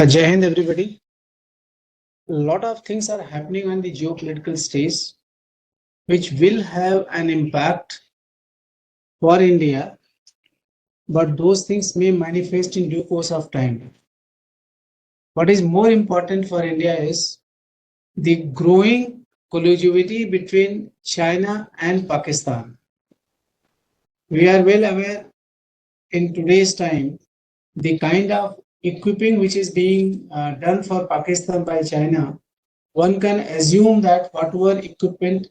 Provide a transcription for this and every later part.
Jai Hind, everybody. A lot of things are happening on the geopolitical stage, which will have an impact for India, but those things may manifest in due course of time. What is more important for India is the growing collusion between China and Pakistan. We are well aware in today's time the kind of equipping which is being done for Pakistan by China. One can assume that whatever equipment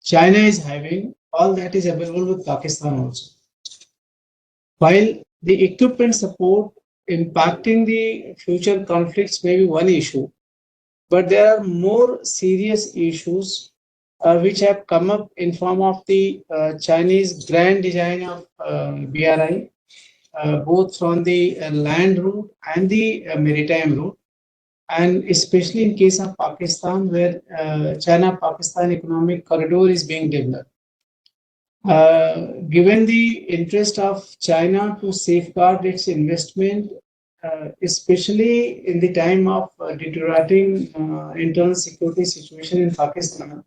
China is having, all that is available with Pakistan also. While the equipment support impacting the future conflicts may be one issue, but there are more serious issues which have come up in form of the Chinese grand design of BRI, both from the land route and the maritime route, and especially in case of Pakistan, where China-Pakistan economic corridor is being developed. Given the interest of China to safeguard its investment, especially in the time of deteriorating internal security situation in Pakistan,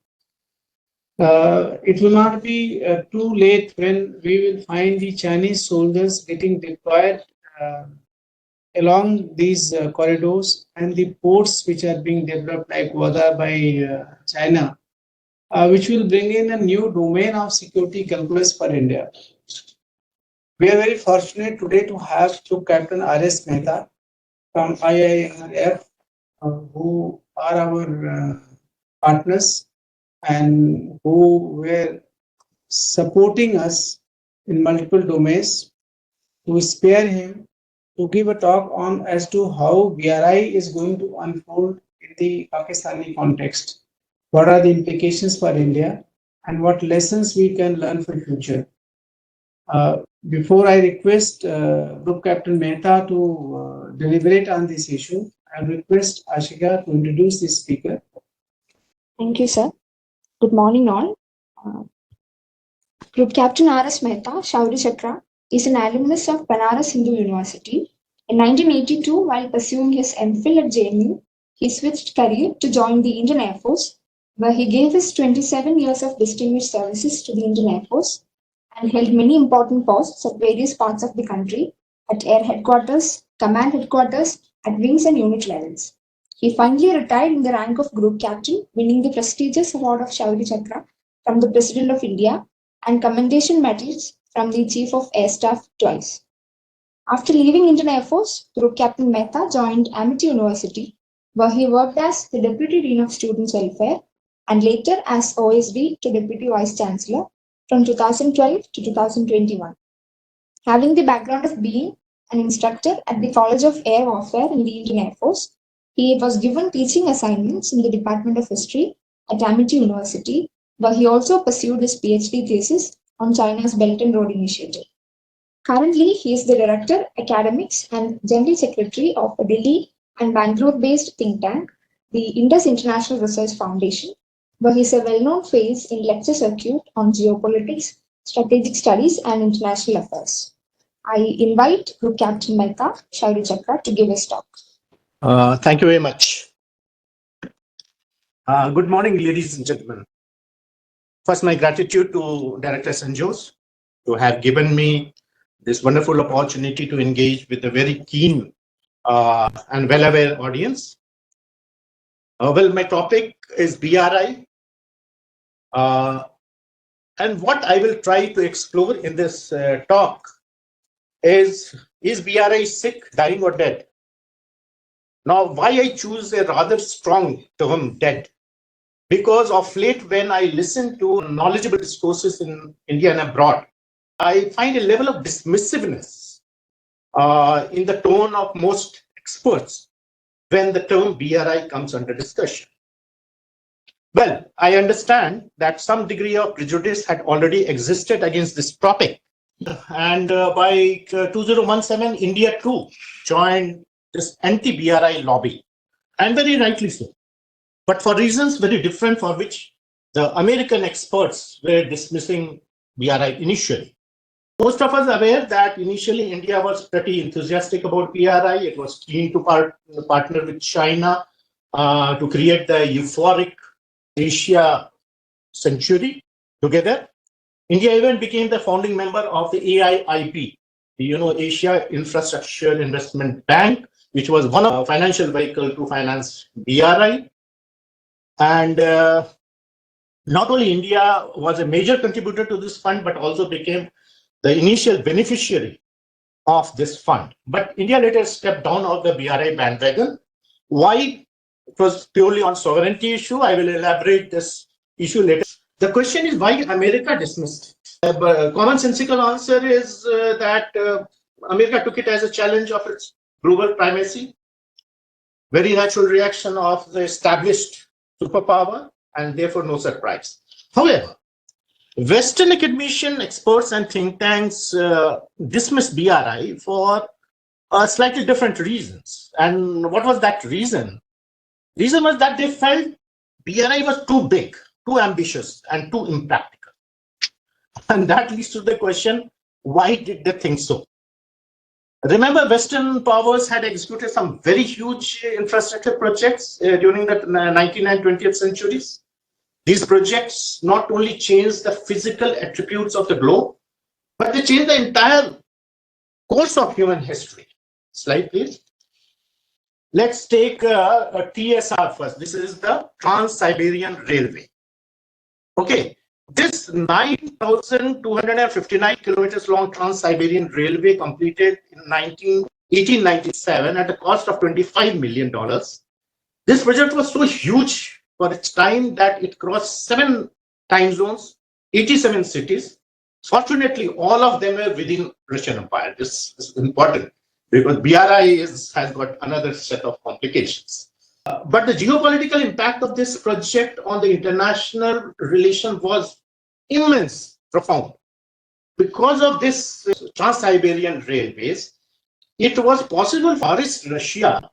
it will not be too late when we will find the Chinese soldiers getting deployed along these corridors and the ports which are being developed like Wada by China, which will bring in a new domain of security calculus for India. We are very fortunate today to have Group Captain R.S. Mehta from IIRF, who are our partners and who were supporting us in multiple domains. To spare him to give a talk on as to how BRI is going to unfold in the Pakistani context. What are the implications for India and what lessons we can learn for future. Before I request Group Captain Mehta to deliberate on this issue, I request Ashika to introduce the speaker. Thank you, sir. Good morning, all. Group Captain R.S. Mehta, Shaurya Chakra, is an alumnus of Banaras Hindu University. In 1982, while pursuing his MPhil at JNU, he switched career to join the Indian Air Force, where he gave his 27 years of distinguished services to the Indian Air Force and held many important posts at various parts of the country, at Air Headquarters, Command Headquarters, at wings and unit levels. He finally retired in the rank of Group Captain, winning the prestigious award of Shaurya Chakra from the President of India and commendation medals from the Chief of Air Staff twice. After leaving Indian Air Force, Group Captain Mehta joined Amity University, where he worked as the Deputy Dean of Students' Welfare and later as OSD to Deputy Vice Chancellor from 2012 to 2021. Having the background of being an instructor at the College of Air Warfare in the Indian Air Force, he was given teaching assignments in the Department of History at Amity University, where he also pursued his PhD thesis on China's Belt and Road Initiative. Currently, he is the Director, Academics and General Secretary of a Delhi and Bangalore-based think tank, the Indus International Research Foundation, where he is a well-known face in lecture circuit on geopolitics, strategic studies and international affairs. I invite Group Captain Mehta, Shaurya Chakra, to give his talk. Thank you very much. Good morning, ladies and gentlemen. First, my gratitude to Director CENJOWS to have given me this wonderful opportunity to engage with a very keen and well-aware audience. Well, my topic is BRI. And what I will try to explore in this talk is BRI sick, dying or dead? Now, why I choose a rather strong term, dead? Because of late, when I listen to knowledgeable discourses in India and abroad, I find a level of dismissiveness in the tone of most experts when the term BRI comes under discussion. Well, I understand that some degree of prejudice had already existed against this topic. And by 2017, India too joined this anti-BRI lobby, and very rightly so. But for reasons very different for which the American experts were dismissing BRI initially. Most of us are aware that initially India was pretty enthusiastic about BRI. It was keen to partner with China to create the euphoric Asia century together. India even became the founding member of the AIIB, Asia Infrastructure Investment Bank, which was one of the financial vehicle to finance BRI. And not only India was a major contributor to this fund, but also became the initial beneficiary of this fund. But India later stepped down off the BRI bandwagon. Why? It was purely on sovereignty issue. I will elaborate this issue later. The question is why America dismissed. The commonsensical answer is that America took it as a challenge of its global primacy, very natural reaction of the established superpower, and therefore no surprise. However, Western academician experts and think tanks dismissed BRI for slightly different reasons. And what was that reason? Reason was that they felt BRI was too big, too ambitious, and too impractical. And that leads to the question, why did they think so? Remember, Western powers had executed some very huge infrastructure projects during the 19th and 20th centuries. These projects not only changed the physical attributes of the globe, but they changed the entire course of human history. Slide, please. Let's take a TSR first. This is the Trans-Siberian Railway. Okay, this 9,259 kilometers long Trans-Siberian Railway completed in 1897 at a cost of $25 million. This project was so huge for its time that it crossed 7 time zones, 87 cities. Fortunately, all of them were within Russian Empire. This is important because BRI has got another set of complications. But the geopolitical impact of this project on the international relation was immense, profound. Because of this Trans-Siberian Railways, it was possible for Russia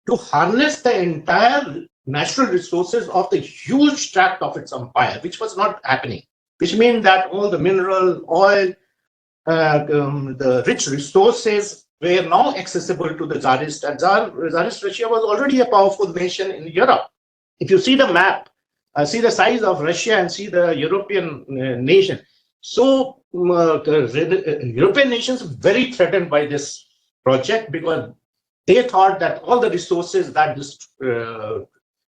to harness the entire natural resources of the huge tract of its empire, which was not happening, which means that all the mineral, oil, the rich resources were now accessible to the Tsarist, and Tsarist Russia was already a powerful nation in Europe. If you see the map, see the size of Russia and see the European nation. So the European nations were very threatened by this project because they thought that all the resources that this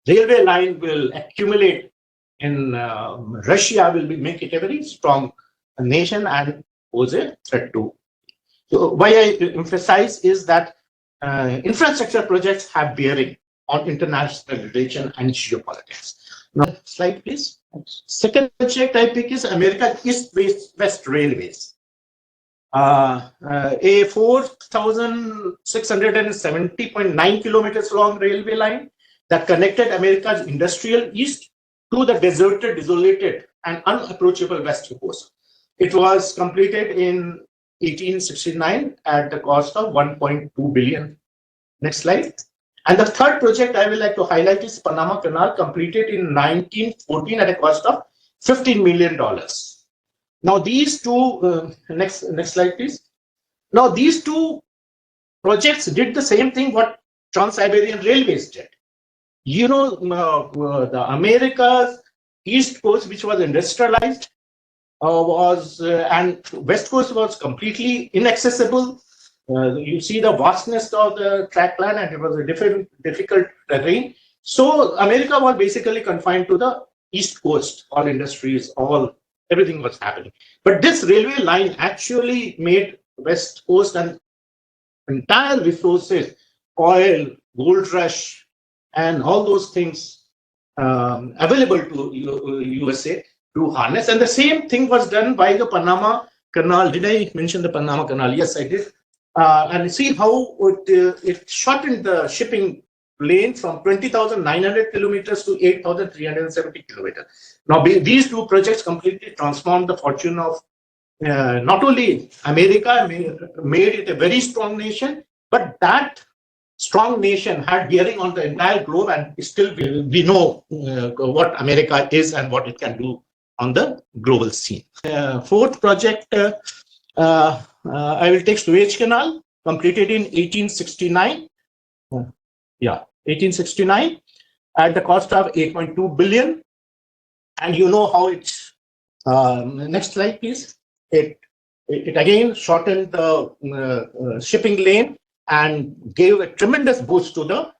railway line will accumulate in Russia will make it a very strong nation and pose a threat to. So why I emphasize is that infrastructure projects have bearing on international relation and geopolitics. Now, slide please. Second project I pick is America East-West Railways. A 4,670.9 kilometers long railway line that connected America's industrial east to the deserted, desolated, and unapproachable west coast. It was completed in 1869 at the cost of 1.2 billion. Next slide. And the third project I would like to highlight is Panama Canal, completed in 1914 at a cost of $15 million. Now these two, next slide please. Now these two projects did the same thing what Trans-Siberian Railways did. You know, the America's east coast, which was industrialized, and west coast was completely inaccessible. You see the vastness of the track plan, and it was a difficult terrain. So America was basically confined to the east coast. All industries, everything was happening. But this railway line actually made west coast and entire resources, oil, gold rush, and all those things available to USA to harness. And the same thing was done by the Panama Canal. Did I mention the Panama Canal? Yes, I did. And see how it shortened the shipping lane from 20,900 kilometers to 8,370 kilometers. Now, these two projects completely transformed the fortune of not only America, made it a very strong nation, but that strong nation had bearing on the entire globe, and still we know what America is and what it can do on the global scene. Fourth project I will take Suez Canal, completed in 1869. Yeah, 1869, at the cost of 8.2 billion. And you know how it's. Next slide, please. It again shortened the shipping lane and gave a tremendous boost to the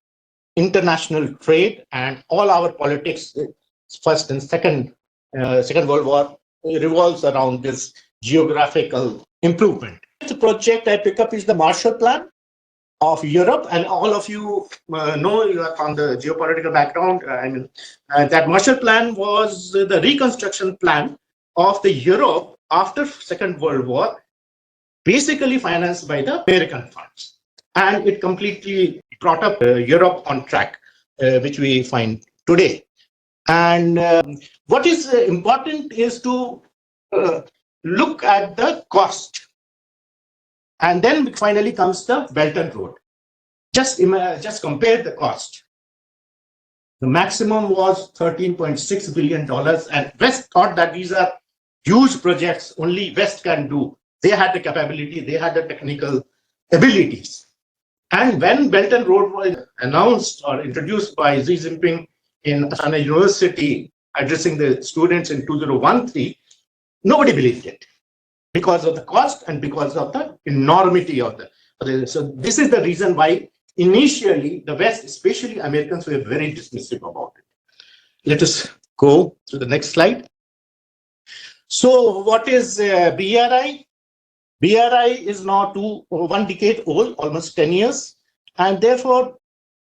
international trade, and all our politics, first and Second World War, revolves around this geographical improvement. The project I pick up is the Marshall Plan of Europe, and all of you know, you are from the geopolitical background. That Marshall Plan was the reconstruction plan of the Europe after Second World War, basically financed by the American funds, and it completely brought up Europe on track, which we find today. And what is important is to look at the cost, and then finally comes the Belt and Road. Just compare the cost. The maximum was $13.6 billion, and West thought that these are huge projects, only West can do. They had the capability, they had the technical abilities. And when Belt and Road was announced or introduced by Xi Jinping in Asana University, addressing the students in 2013, nobody believed it because of the cost and because of the enormity of the. So this is the reason why initially the West, especially Americans, were very dismissive about it. Let us go to the next slide. So what is BRI? BRI is now 1 decade old, almost 10 years, and therefore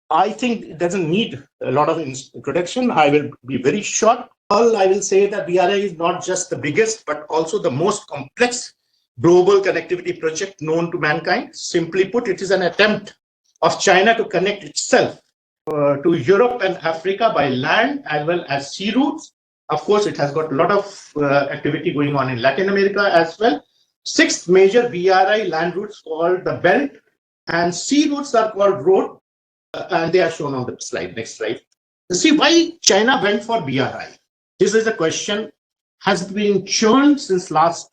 I think it doesn't need a lot of introduction. I will be very short. All I will say that BRI is not just the biggest, but also the most complex global connectivity project known to mankind. Simply put, it is an attempt of China to connect itself to Europe and Africa by land as well as sea routes. Of course, it has got a lot of activity going on in Latin America as well. 6 major BRI land routes called the Belt, and sea routes are called road, and they are shown on the slide. Next slide. See why China went for BRI. This is a question has been churned since last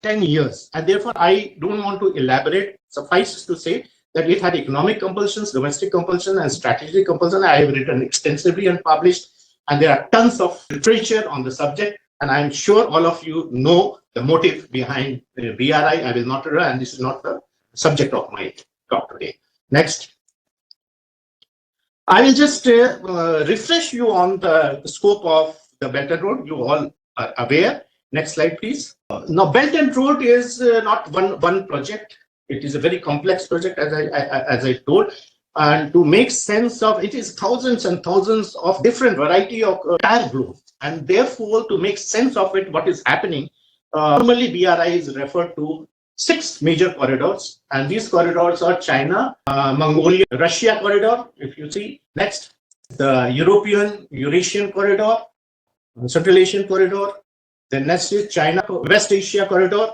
10 years, and therefore I don't want to elaborate. Suffice to say that it had economic compulsions, domestic compulsion, and strategic compulsion. I have written extensively and published, and there are tons of literature on the subject, and I'm sure all of you know the motive behind BRI. I will not run, and this is not the subject of my talk today. Next. I will just refresh you on the scope of the Belt and Road. You all are aware. Next slide, please. Now, Belt and Road is not one project. It is a very complex project, as I told. And to make sense of it, is thousands and thousands of different variety of entire globe. And therefore, to make sense of it, what is happening, normally BRI is referred to 6 major corridors, and these corridors are China, Mongolia, Russia corridor, if you see. Next, the European Eurasian corridor, Central Asian corridor. Then next is China West Asia corridor.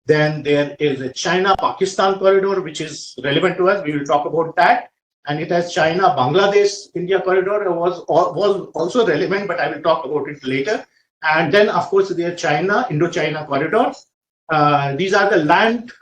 Then there is a China Pakistan corridor, which is relevant to us. We will talk about that. And it has China Bangladesh India corridor was also relevant, but I will talk about it later. And then, of course, there China Indo-China corridors. These are the land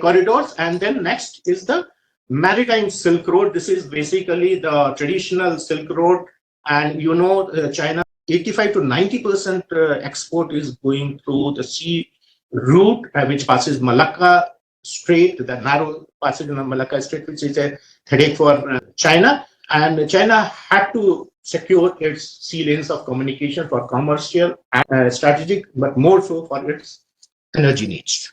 corridors, and then next is the maritime Silk Road. This is basically the traditional Silk Road, and you know, China 85 to 90% export is going through the sea route, which passes Malacca Strait, the narrow passage in the Malacca Strait, which is a headache for China. And China had to secure its sea lanes of communication for commercial and strategic, but more so for its energy needs.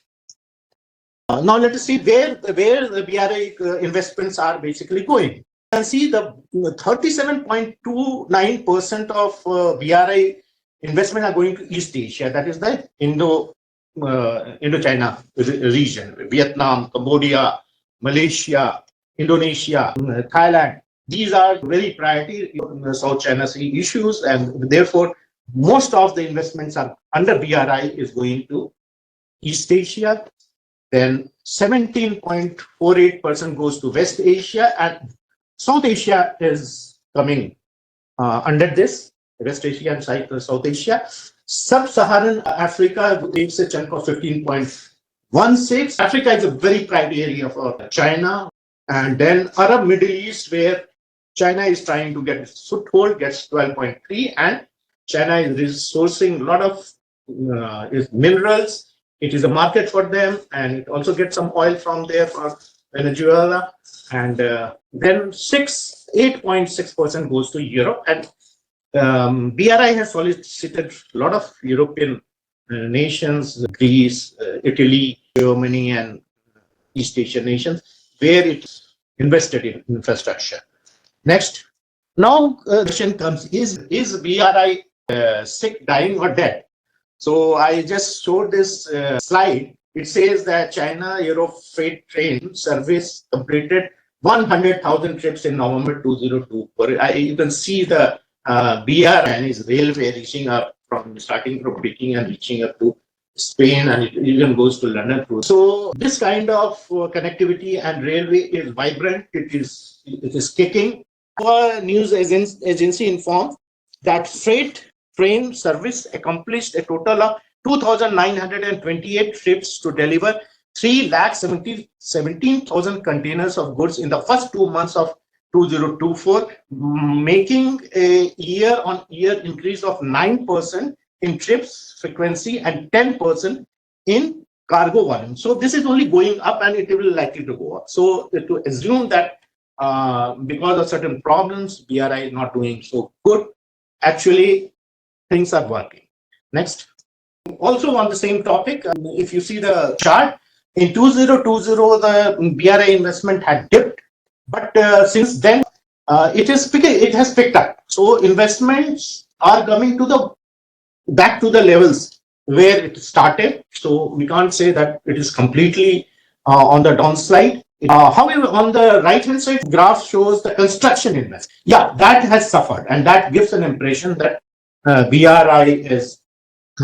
Now let us see where the BRI investments are basically going. You can see the 37.29% of BRI investment are going to East Asia. That is the Indo-China region, Vietnam, Cambodia, Malaysia, Indonesia, Thailand. These are very priority South China Sea issues, and therefore most of the investments are under BRI is going to East Asia. Then 17.48% goes to West Asia, and South Asia is coming under this. West Asia and South Asia. Sub-Saharan Africa takes a chunk of 15.5%, 1/6. Africa is a very private area for China. And then Arab Middle East, where China is trying to get foothold, gets 12.3, and China is resourcing a lot of minerals. It is a market for them, and it also gets some oil from there for Venezuela. And then 8.6% goes to Europe. And BRI has solicited a lot of European nations, Greece, Italy, Germany, and East Asian nations, where it's invested in infrastructure. Next. Now, the question comes, is BRI sick, dying, or dead? So I just showed this slide. It says that China-Europe freight train service completed 100,000 trips in November 2024. You can see the BRI and his railway reaching up starting from Peking and reaching up to Spain, and it even goes to London. So this kind of connectivity and railway is vibrant. It is kicking. Our news agency informed that freight train service accomplished a total of 2,928 trips to deliver 3,17,000 containers of goods in the first 2 months of 2024, making a year-on-year increase of 9% in trips frequency and 10% in cargo volume. So this is only going up, and it will likely to go up. So to assume that because of certain problems, BRI is not doing so good, actually things are working. Next. Also on the same topic, if you see the chart, in 2020, the BRI investment had dipped, but since then, it has picked up. So investments are coming back to the levels where it started. So we can't say that it is completely on the downslide. However, on the right-hand side graph shows the construction investment. Yeah, that has suffered, and that gives an impression that BRI has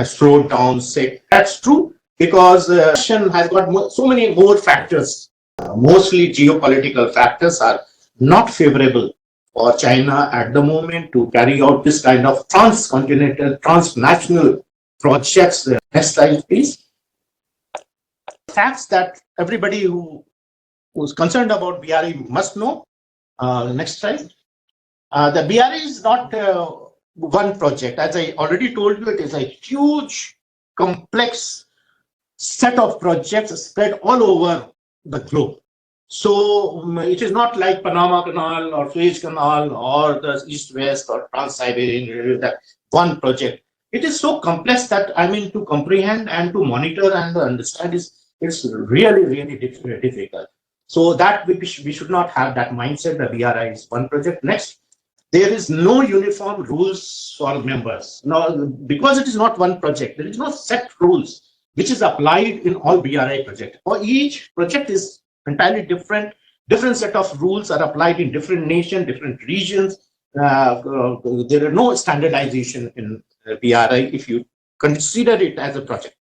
slowed down. Say that's true, because construction has got so many more factors. Mostly geopolitical factors are not favorable for China at the moment to carry out this kind of transcontinental, transnational projects. Next slide, please. Facts that everybody who's concerned about BRI must know. Next slide. The BRI is not one project. As I already told you, it is a huge, complex set of projects spread all over the globe. So it is not like Panama Canal or Suez Canal or the East-West or Trans-Siberian Railway, that one project. It is so complex that to comprehend and to monitor and to understand it's really, really difficult. So that we should not have that mindset that BRI is one project. Next. There is no uniform rules for members. Now, because it is not one project, there is no set rules which is applied in all BRI projects. For each project is entirely different. Different set of rules are applied in different nations, different regions. There are no standardization in BRI if you consider it as a project.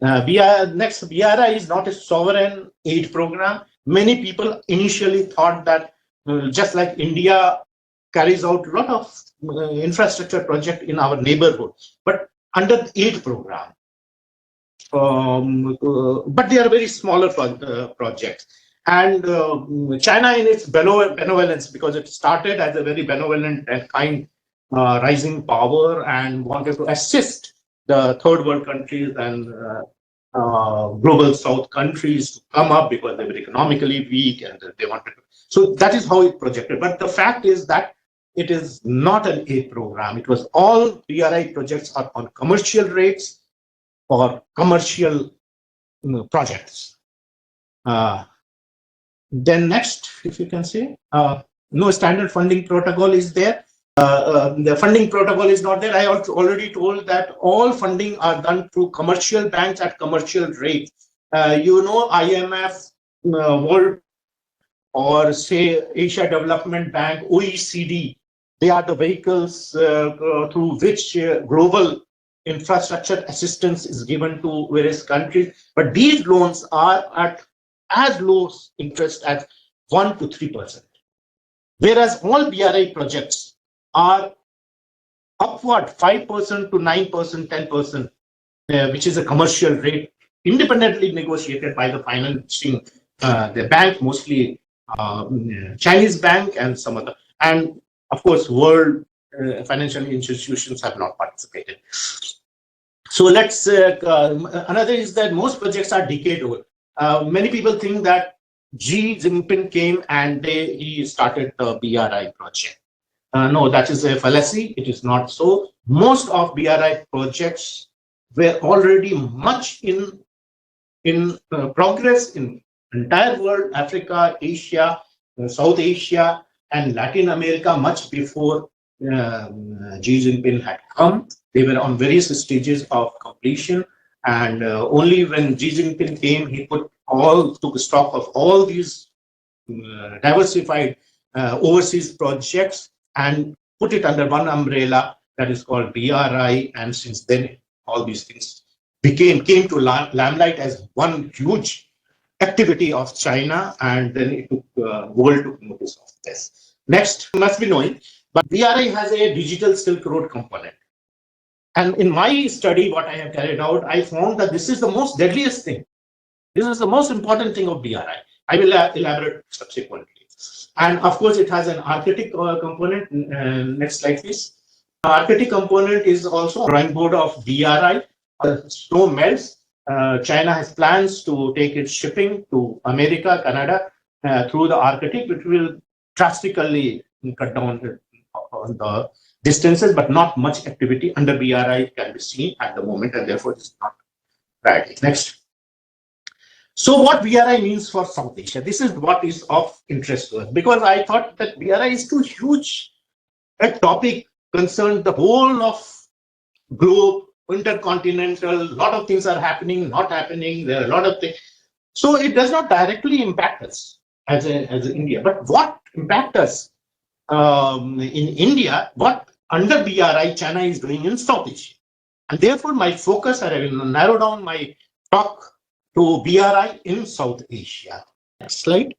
BRI is not a sovereign aid program. Many people initially thought that just like India carries out a lot of infrastructure project in our neighborhood, but under the aid program. But they are very smaller projects. And China, in its benevolence, because it started as a very benevolent and kind rising power and wanted to assist the third world countries and global south countries to come up because they were economically weak and they wanted to. So that is how it projected. But the fact is that it is not an aid program. It was all BRI projects are on commercial rates for commercial projects. Then next, if you can see, no standard funding protocol is there. The funding protocol is not there. I already told that all funding are done through commercial banks at commercial rates. IMF, World, or say Asia Development Bank, OECD, they are the vehicles through which global infrastructure assistance is given to various countries. But these loans are at as low interest as 1 to 3%. Whereas all BRI projects are upward 5% to 9%, 10%, which is a commercial rate independently negotiated by the financing, the bank, mostly Chinese bank and some other, and of course, world financial institutions have not participated. So let's, another is that most projects are decade old. Many people think that Xi Jinping came and he started the BRI project. No, that is a fallacy. It is not so. Most of BRI projects were already much in progress in entire world, Africa, Asia, South Asia, and Latin America much before Xi Jinping had come. They were on various stages of completion, and only when Xi Jinping came, he took stock of all these diversified overseas projects and put it under one umbrella that is called BRI. And since then, all these things came to limelight as one huge activity of China, and then it took world took notice of this. Next, you must be knowing, but BRI has a digital Silk Road component. And in my study, what I have carried out, I found that this is the most deadliest thing. This is the most important thing of BRI. I will elaborate subsequently. And of course, it has an Arctic component. Next slide, please. Arctic component is also a drawing board of BRI. Snow melts. China has plans to take its shipping to America, Canada through the Arctic, which will drastically cut down on the distances, but not much activity under BRI can be seen at the moment, and therefore it's not right. Next. So what BRI means for South Asia? This is what is of interest to us, because I thought that BRI is too huge a topic, concerned the whole of globe, intercontinental. A lot of things are happening, not happening. There are a lot of things. So it does not directly impact us as India. But what impacts us in India, what under BRI China is doing in South Asia. And therefore my focus, I will narrow down my talk to BRI in South Asia. Next slide.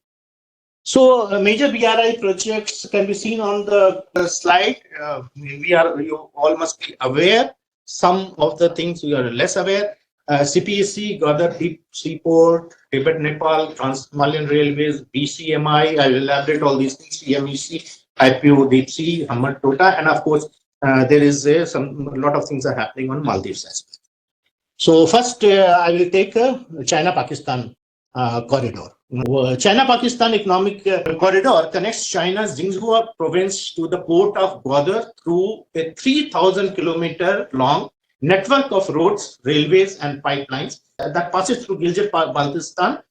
So major BRI projects can be seen on the slide. You all must be aware. Some of the things we are less aware. CPEC, Gwadar Deep Seaport, Tibet, Nepal, Trans-Himalayan Railways, BCMI. I will elaborate all these things. CMEC, IPO, Deep Sea, Hamad Tota, and of course there is a lot of things are happening on Maldives as well. So first, I will take China-Pakistan corridor. China-Pakistan economic corridor connects China's Jinzhou province to the port of Gwadar through a 3,000-kilometer long network of roads, railways, and pipelines that passes through Gilgit-Baltistan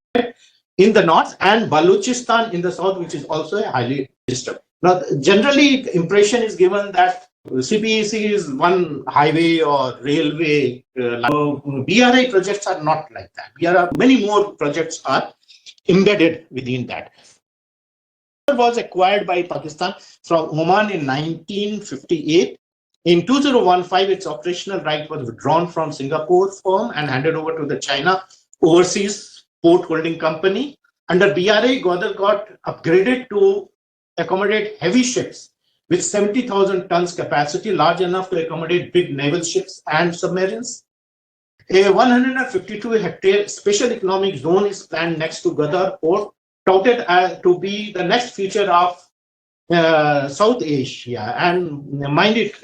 in the north and Balochistan in the south, which is also a highly disturbed. Now, generally, impression is given that CPEC is one highway or railway. BRI projects are not like that. Many more projects are embedded within that. It was acquired by Pakistan from Oman in 1958. In 2015, its operational right was withdrawn from Singapore firm and handed over to the China Overseas Port Holding Company. Under BRI, Gwadar got upgraded to accommodate heavy ships with 70,000 tons capacity, large enough to accommodate big naval ships and submarines. A 152-hectare special economic zone is planned next to Gwadar Port, touted to be the next feature of South Asia. And mind it,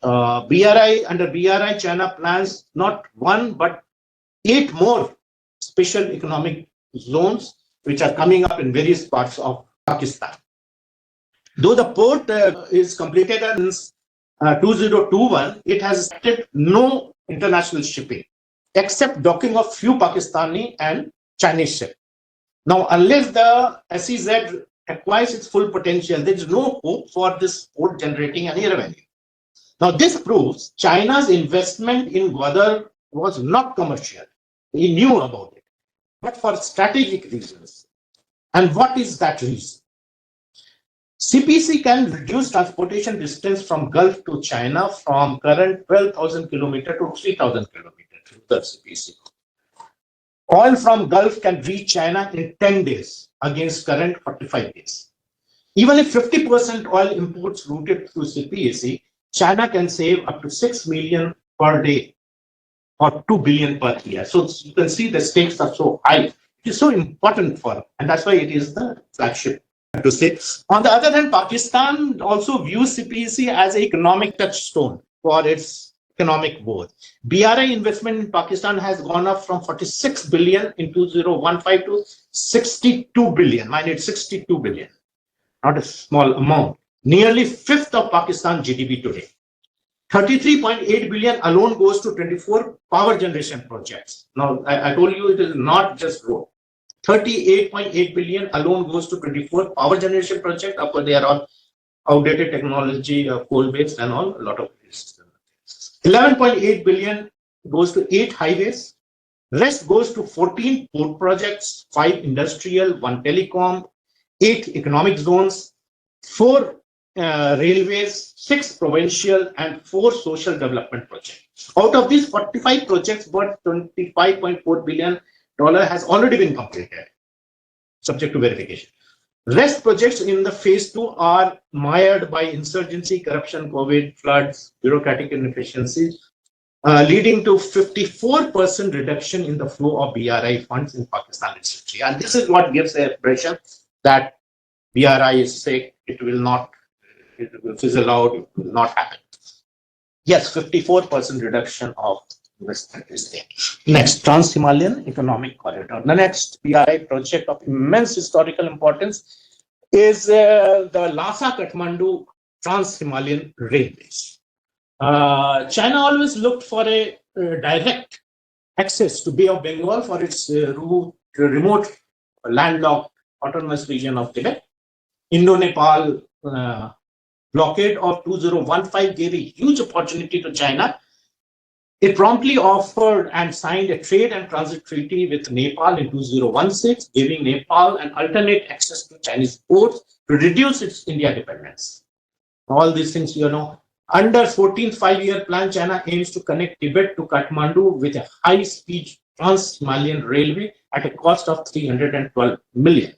under BRI, China plans not one but 8 more special economic zones, which are coming up in various parts of Pakistan. Though the port is completed in 2021, it has accepted no international shipping except docking of few Pakistani and Chinese ships. Now, unless the SEZ acquires its full potential, there is no hope for this port generating any revenue. Now, this proves China's investment in Gwadar was not commercial. He knew about it, but for strategic reasons. And what is that reason? CPC can reduce transportation distance from Gulf to China from current 12,000 kilometers to 3,000 kilometers through the CPC. Oil from Gulf can reach China in 10 days against current 45 days. Even if 50% oil imports routed through CPEC, China can save up to 6 million per day or 2 billion per year. So you can see the stakes are so high. It is so important for, and that's why it is the flagship to say. On the other hand, Pakistan also views CPEC as an economic touchstone for its economic growth. BRI investment in Pakistan has gone up from 46 billion in 2015 to 62 billion. Mind it, 62 billion, not a small amount. Nearly fifth of Pakistan GDP today. 33.8 billion alone goes to 24 power generation projects. Now, I told you it is not just road. 38.8 billion alone goes to 24 power generation projects. Of course, they are all outdated technology, coal-based and all, a lot of this. 11.8 billion goes to 8 highways. Rest goes to 14 port projects, 5 industrial, 1 telecom, 8 economic zones, 4 railways, 6 provincial, and 4 social development projects. Out of these 45 projects, worth $25.4 billion has already been completed, subject to verification. Rest projects in the phase 2 are mired by insurgency, corruption, COVID, floods, bureaucratic inefficiencies, leading to 54% reduction in the flow of BRI funds in Pakistan history. And this is what gives the impression that BRI is sick, it will fizzle out, it will not happen. Yes, 54% reduction of investment is there. Next, Trans-Himalayan Economic Corridor. The next BRI project of immense historical importance is the Lhasa-Kathmandu Trans-Himalayan Railways. China always looked for a direct access to Bay of Bengal for its remote landlocked autonomous region of Tibet. Indo-Nepal blockade of 2015 gave a huge opportunity to China. It promptly offered and signed a trade and transit treaty with Nepal in 2016, giving Nepal an alternate access to Chinese ports to reduce its India dependence. All these things, under 14th five-year plan, China aims to connect Tibet to Kathmandu with a high-speed trans-Himalayan railway at a cost of 312 million.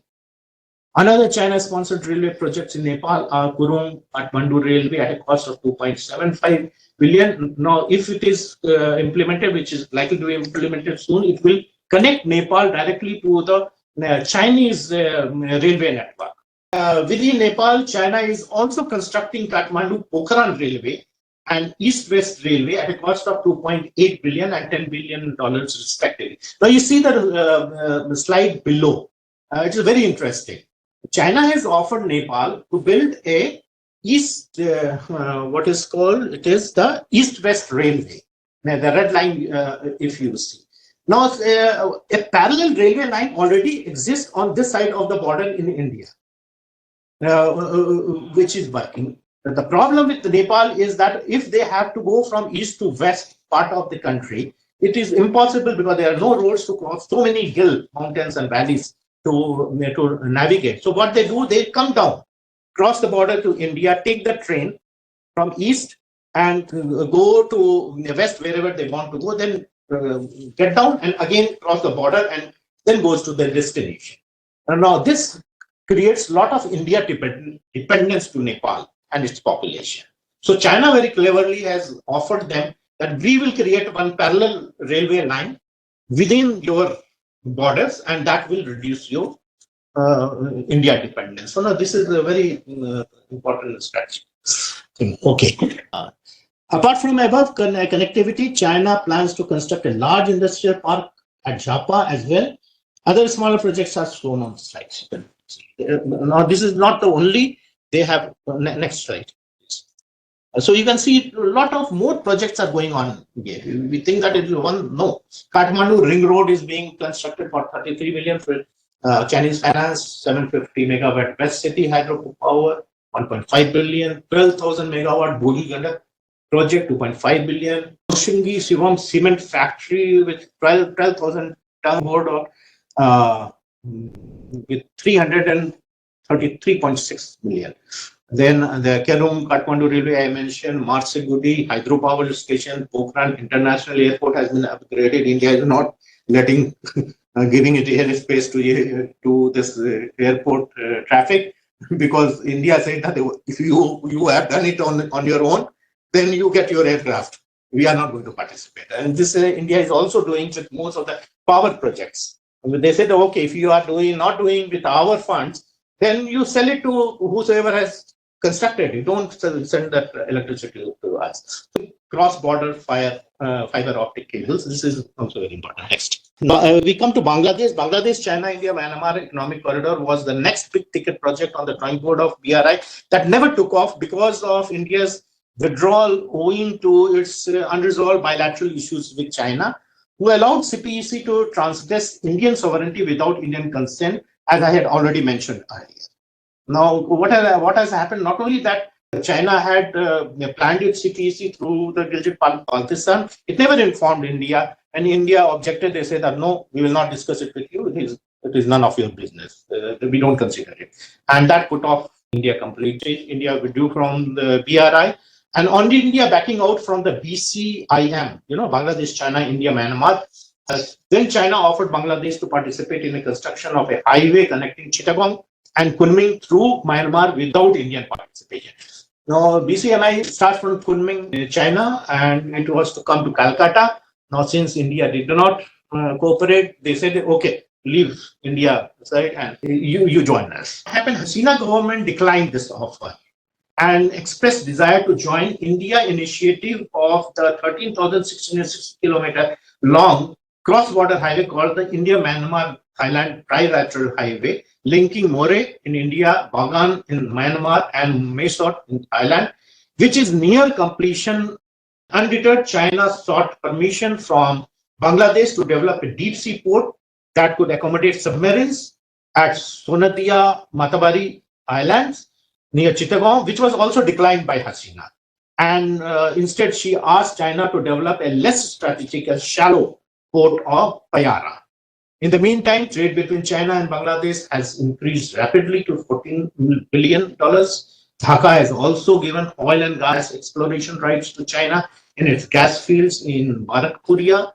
Another China-sponsored railway projects in Nepal are Kurong-Kathmandu Railway at a cost of 2.75 billion. Now, if it is implemented, which is likely to be implemented soon, it will connect Nepal directly to the Chinese railway network. Within Nepal, China is also constructing Kathmandu-Pokhran Railway and East-West Railway at a cost of 2.8 billion and $10 billion respectively. Now, you see the slide below. It is very interesting. China has offered Nepal to build a what is called, it is the East-West Railway. Now, the red line, if you see. Now, a parallel railway line already exists on this side of the border in India, which is working. The problem with Nepal is that if they have to go from east to west part of the country, it is impossible because there are no roads to cross so many hills, mountains and valleys to navigate. So what they do, they come down, cross the border to India, take the train from east and go to the west wherever they want to go, then get down and again cross the border and then goes to their destination. And now this creates a lot of India dependence to Nepal and its population. So China very cleverly has offered them that we will create one parallel railway line within your borders and that will reduce your India dependence. So now this is a very important strategy. Okay. Apart from above connectivity, China plans to construct a large industrial park at Japa as well. Other smaller projects are shown on the slides. Now this is not the only, they have, next slide. So you can see a lot of more projects are going on here. We think that it is one, no. Kathmandu Ring Road is being constructed for 33 billion for Chinese finance, 750 megawatt West City hydro power, 1.5 billion, 12,000 megawatt Bogi Gandak project, 2.5 billion. Shingi Shivam cement factory with 12,000 ton board with 333.6 million. Then the Kerong Kathmandu Railway I mentioned, Marsegudi hydropower station, Pokhran International Airport has been upgraded. India is not letting giving it airspace to this airport traffic because India said that if you have done it on your own, then you get your aircraft. we are not going to participate. And this India is also doing with most of the power projects. They said, okay, if you are not doing with our funds, then you sell it to whosoever has constructed. You don't send that electricity to us. Cross-border fiber optic cables. This is also very important. Next. Now, we come to Bangladesh. Bangladesh, China, India, Myanmar Economic Corridor was the next big ticket project on the drawing board of BRI that never took off because of India's withdrawal owing to its unresolved bilateral issues with China, who allowed CPEC to transgress Indian sovereignty without Indian consent, as I had already mentioned earlier. Now, what has happened? Not only that China had planned its CPEC through the Gilgit-Baltistan, it never informed India, and India objected. They said that no, we will not discuss it with you. It is none of your business. We don't consider it, and that put off India completely. India withdrew from the BRI. And on India backing out from the BCIM, Bangladesh, China, India, Myanmar, then China offered Bangladesh to participate in the construction of a highway connecting Chittagong and Kunming through Myanmar without Indian participation. Now, BCMI starts from Kunming, China, and it was to come to Calcutta. Now, since India did not cooperate, they said, okay, leave India aside and you join us. What happened? Hasina government declined this offer and expressed desire to join India initiative of the 13,660 kilometer long cross-border highway called the India-Myanmar-Thailand Trilateral Highway, linking More in India, Bagan in Myanmar, and Mesot in Thailand, which is near completion. Undeterred, China sought permission from Bangladesh to develop a deep-sea port that could accommodate submarines at Sonadia Matabari Islands near Chittagong, which was also declined by Hasina. And instead, she asked China to develop a less strategic and shallow port of Payara. In the meantime, trade between China and Bangladesh has increased rapidly to $14 billion. Dhaka has also given oil and gas exploration rights to China in its gas fields in Barakpuria.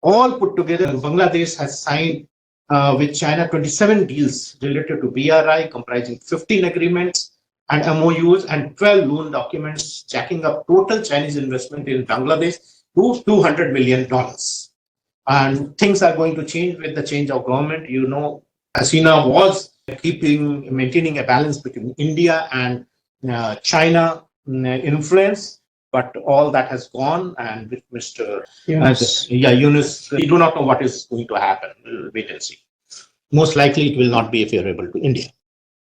All put together, Bangladesh has signed with China 27 deals related to BRI, comprising 15 agreements and MOUs and 12 loan documents, jacking up total Chinese investment in Bangladesh to $200 million. And things are going to change with the change of government. Hasina was maintaining a balance between India and China influence, but all that has gone. And with Mr. Yunus, we do not know what is going to happen. We'll wait and see. Most likely, it will not be favorable to India.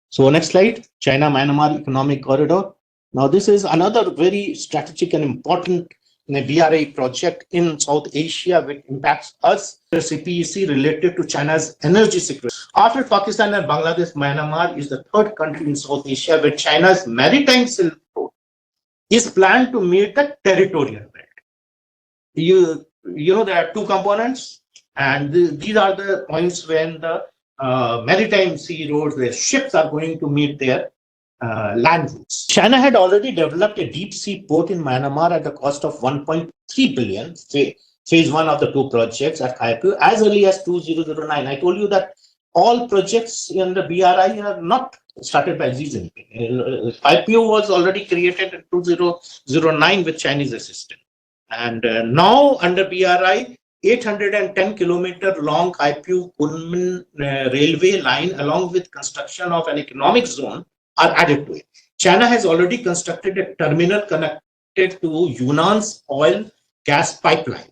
So next slide, China-Myanmar Economic Corridor. Now, this is another very strategic and important BRI project in South Asia, which impacts us, the CPEC related to China's energy security. After Pakistan and Bangladesh, Myanmar is the third country in South Asia where China's maritime Silk Road is planned to meet the territorial belt. There are two components, and these are the points when the maritime sea roads, where ships are going to meet their land routes. China had already developed a deep sea port in Myanmar at the cost of 1.3 billion, phase one of the two projects at Kaipu, as early as 2009. I told you that all projects in the BRI are not started by Xi Jinping. Kaipu was already created in 2009 with Chinese assistance. And now under BRI, 810 kilometer long Kaipu Kunming railway line, along with construction of an economic zone, are added to it. China has already constructed a terminal connected to Yunnan's oil gas pipeline.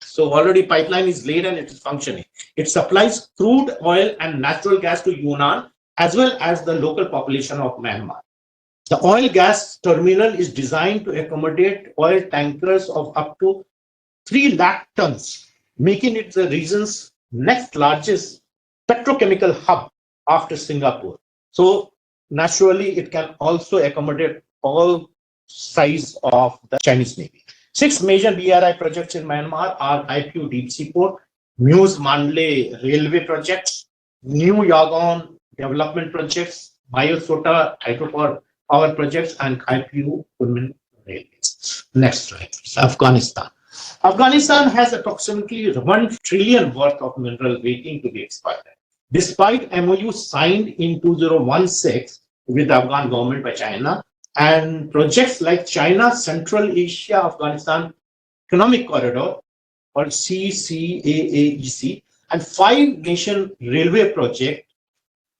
So already pipeline is laid and it is functioning. It supplies crude oil and natural gas to Yunnan as well as the local population of Myanmar. The oil gas terminal is designed to accommodate oil tankers of up to 3 lakh tons, making it the region's next largest petrochemical hub after Singapore. So naturally, it can also accommodate all size of the Chinese Navy. 6 major BRI projects in Myanmar are Kaipu Deep Sea Port, Muse Mandle Railway Projects, New Yangon Development Projects, Biosota Hydropower Power Projects, and Kaipu Kunming Railways. Next slide. Afghanistan. Afghanistan has approximately 1 trillion worth of mineral waiting to be exploited. Despite MOU signed in 2016 with the Afghan government by China, and projects like China, Central Asia, Afghanistan Economic Corridor, or CCAAEC, and 5 nation railway projects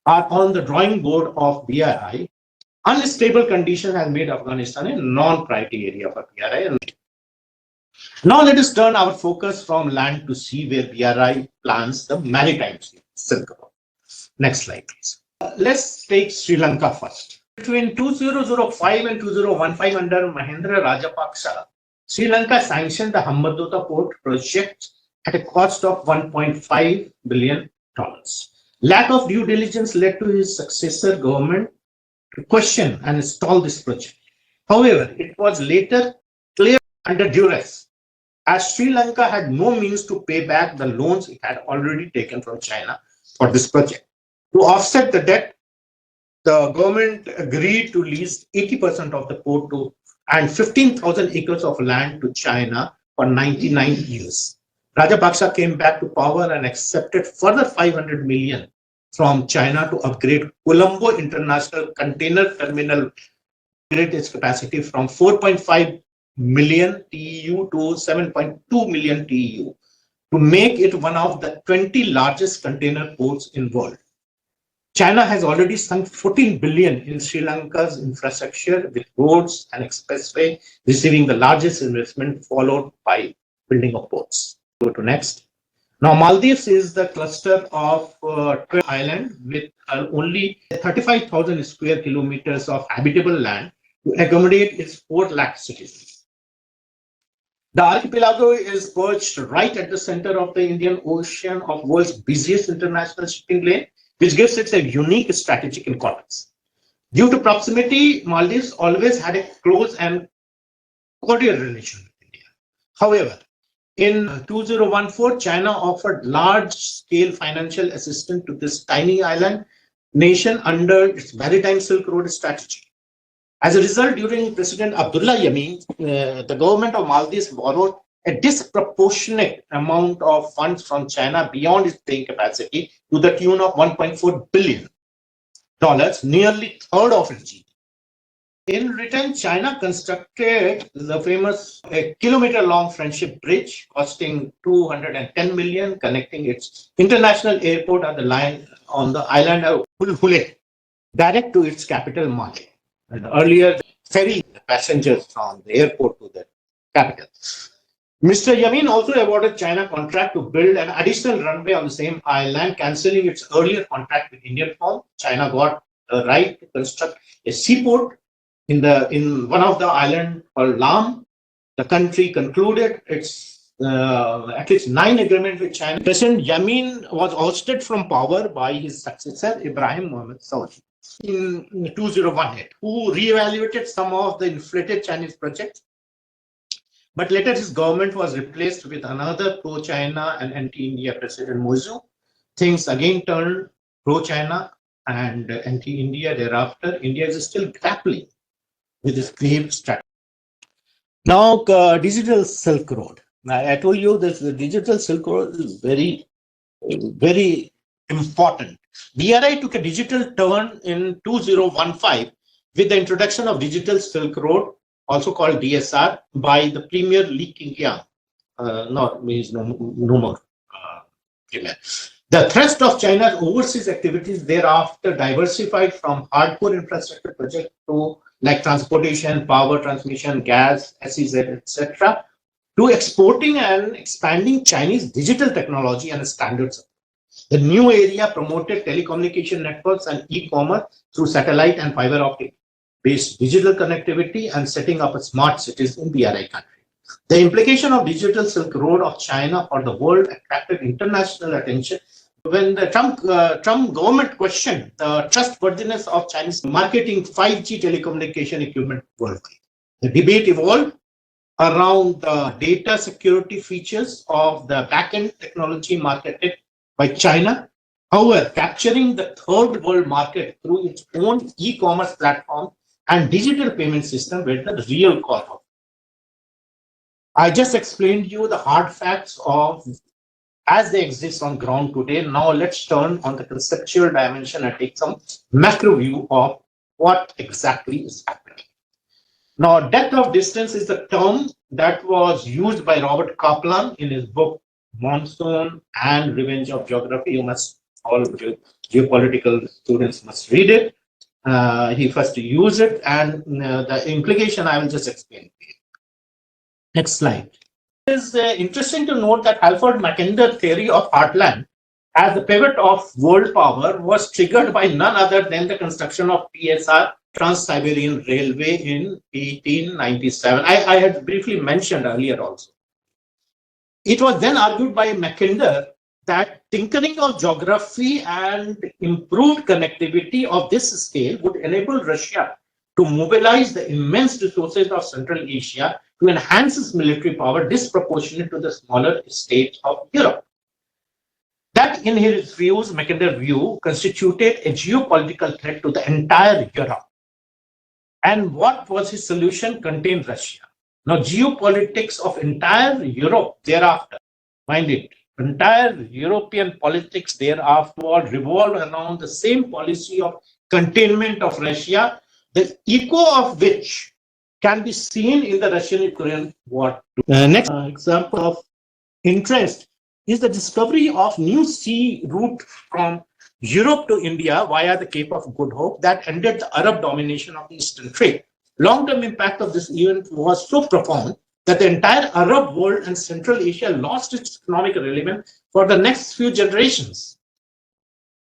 are on the drawing board of BRI. Unstable condition has made Afghanistan a non-priority area for BRI. Now let us turn our focus from land to sea, where BRI plans the maritime Silk Road. Next slide, please. Let's take Sri Lanka first. Between 2005 and 2015, under Mahendra Rajapaksa, Sri Lanka sanctioned the Hambantota port project at a cost of $1.5 billion. Lack of due diligence led to his successor government to question and stall this project. However, it was later cleared under duress, as Sri Lanka had no means to pay back the loans it had already taken from China for this project. To offset the debt, the government agreed to lease 80% of the port to and 15,000 acres of land to China for 99 years. Rajapaksa came back to power and accepted further 500 million from China to upgrade Colombo International Container Terminal, upgrade its capacity from 4.5 million TEU to 7.2 million TEU to make it one of the 20 largest container ports in the world. China has already sunk 14 billion in Sri Lanka's infrastructure, with roads and expressway receiving the largest investment, followed by building of ports. Go to next. Now, Maldives is the cluster of 12 islands with only 35,000 square kilometers of habitable land to accommodate its 4 lakh citizens. The archipelago is perched right at the center of the Indian Ocean, of world's busiest international shipping lane, which gives it a unique strategic importance. Due to proximity, Maldives always had a close and cordial relation with India. However, in 2014, China offered large-scale financial assistance to this tiny island nation under its Maritime Silk Road strategy. As a result, during President Abdullah Yameen, the government of Maldives borrowed a disproportionate amount of funds from China beyond its paying capacity, to the tune of $1.4 billion, nearly third of its GDP. In return, China constructed the famous kilometer-long Friendship Bridge, costing 210 million, connecting its international airport on the island of Hulhule, direct to its capital, Male. And earlier, ferry passengers from the airport to the capital. Mr. Yameen also awarded China contract to build an additional runway on the same island, cancelling its earlier contract with Indian firm. China got the right to construct a seaport in one of the islands called Lam. The country concluded its at least 9 agreements with China. President Yameen was ousted from power by his successor, Ibrahim Mohammed Saudi, in 2018, who reevaluated some of the inflated Chinese projects. But later his government was replaced with another pro-China and anti-India President Moizu. Things again turned pro-China and anti-India thereafter. India is still grappling with this grave strategy. Now, digital Silk Road. Now, I told you that the digital Silk Road is very, very important. BRI took a digital turn in 2015 with the introduction of Digital Silk Road, also called DSR, by the Premier Li Keqiang. No more Premier. The thrust of China's overseas activities thereafter diversified from hardcore infrastructure projects to like transportation, power transmission, gas, SEZ, etc., to exporting and expanding Chinese digital technology and standards. The new area promoted telecommunication networks and e-commerce through satellite and fiber optic based digital connectivity and setting up a smart cities in BRI country. The implication of Digital Silk Road of China for the world attracted international attention when the Trump government questioned the trustworthiness of Chinese marketing 5G telecommunication equipment worldwide. The debate evolved around the data security features of the back-end technology marketed by China. However, capturing the third world market through its own e-commerce platform and digital payment system were the real cause of it. I just explained you the hard facts of as they exist on ground today. Now let's turn on the conceptual dimension and take some macro view of what exactly is happening. Now, depth of distance is the term that was used by Robert Kaplan in his book Monsoon and Revenge of Geography. You must, all geopolitical students must read it. He first used it, and the implication I will just explain. Next slide. It is interesting to note that Alfred Mackinder's theory of heartland as the pivot of world power was triggered by none other than the construction of PSR, Trans-Siberian Railway, in 1897. I had briefly mentioned earlier also. It was then argued by Mackinder that tinkering of geography and improved connectivity of this scale would enable Russia to mobilize the immense resources of Central Asia to enhance its military power disproportionate to the smaller states of Europe. That, in his views, Mackinder's view, constituted a geopolitical threat to the entire Europe. And what was his solution? Contain Russia. Now, geopolitics of entire Europe thereafter, mind it, entire European politics thereafter revolved around the same policy of containment of Russia, the echo of which can be seen in the Russian-Ukraine war. Next example of interest is the discovery of new sea route from Europe to India via the Cape of Good Hope that ended the Arab domination of Eastern trade. Long-term impact of this event was so profound that the entire Arab world and Central Asia lost its economic relevance for the next few generations.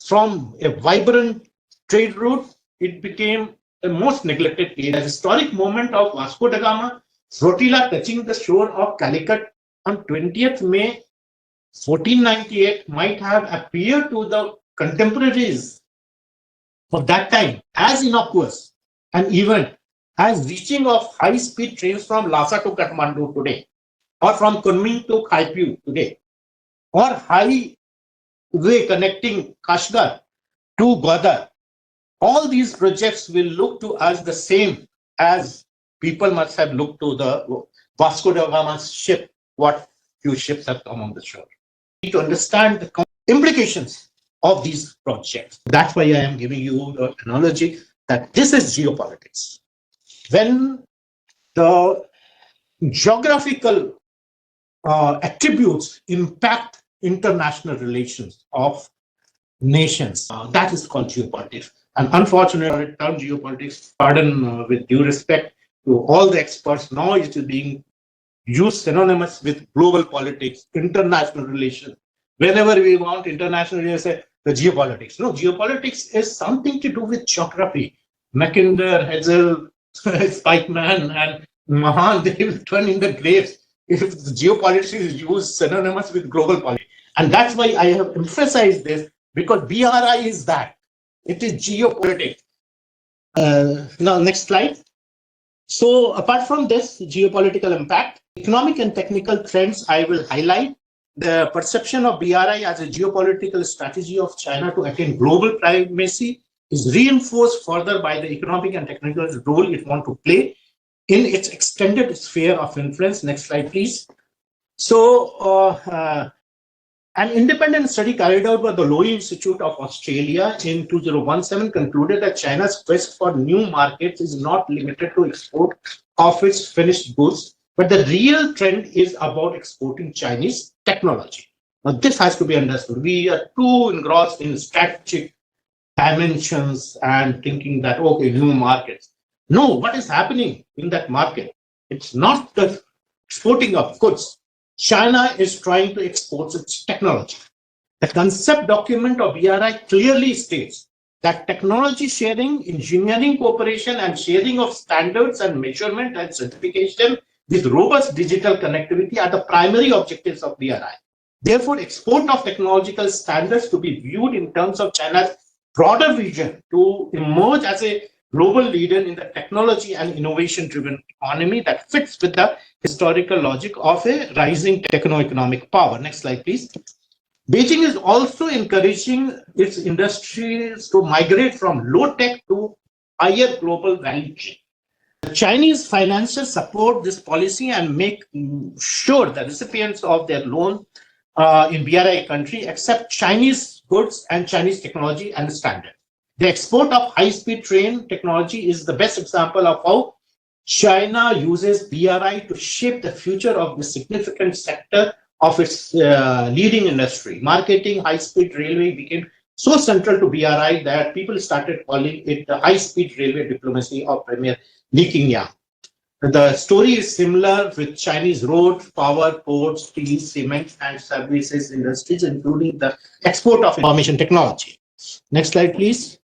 From a vibrant trade route, it became the most neglected area. The historic moment of Vasco da Gama flotilla touching the shore of Calicut on 20th May 1498 might have appeared to the contemporaries of that time as innocuous an event as reaching of high-speed trains from Lhasa to Kathmandu today, or from Kunming to Kaipiu today, or highway connecting Kashgar to Gwadar. All these projects will look to us the same as people must have looked to the Vasco da Gama's ship, what few ships have come on the shore. We need to understand the implications of these projects. That's why I am giving you the analogy that this is geopolitics. When the geographical attributes impact international relations of nations, that is called geopolitics. And unfortunately, the term geopolitics, pardon with due respect to all the experts, now it is being used synonymous with global politics, international relations. Whenever we want international relations, the geopolitics. No, geopolitics is something to do with geography. Mackinder, Hazel, Spikeman, and Mahan, they will turn in the graves if the geopolitics is used synonymous with global politics. And that's why I have emphasized this, because BRI is that. It is geopolitics. Now, next slide. So, apart from this geopolitical impact, economic and technical trends I will highlight. The perception of BRI as a geopolitical strategy of China to attain global primacy is reinforced further by the economic and technical role it wants to play in its extended sphere of influence. Next slide, please. So, an independent study carried out by the Lowy Institute of Australia in 2017 concluded that China's quest for new markets is not limited to export of its finished goods, but the real trend is about exporting Chinese technology. Now, this has to be understood. We are too engrossed in strategic dimensions and thinking that, okay, new markets. No, what is happening in that market? It's not the exporting of goods. China is trying to export its technology. The concept document of BRI clearly states that technology sharing, engineering cooperation, and sharing of standards and measurement and certification with robust digital connectivity are the primary objectives of BRI. Therefore, export of technological standards to be viewed in terms of China's broader vision to emerge as a global leader in the technology and innovation-driven economy that fits with the historical logic of a rising techno-economic power. Next slide, please. Beijing is also encouraging its industries to migrate from low-tech to higher global value chain. The Chinese financiers support this policy and make sure the recipients of their loan in BRI country accept Chinese goods and Chinese technology and standard. The export of high-speed train technology is the best example of how China uses BRI to shape the future of the significant sector of its leading industry. Marketing high-speed railway became so central to BRI that people started calling it the high-speed railway diplomacy of Premier Li Qingyang. The story is similar with Chinese road, power, ports, steel, cement, and services industries, including the export of information technology. Next slide, please.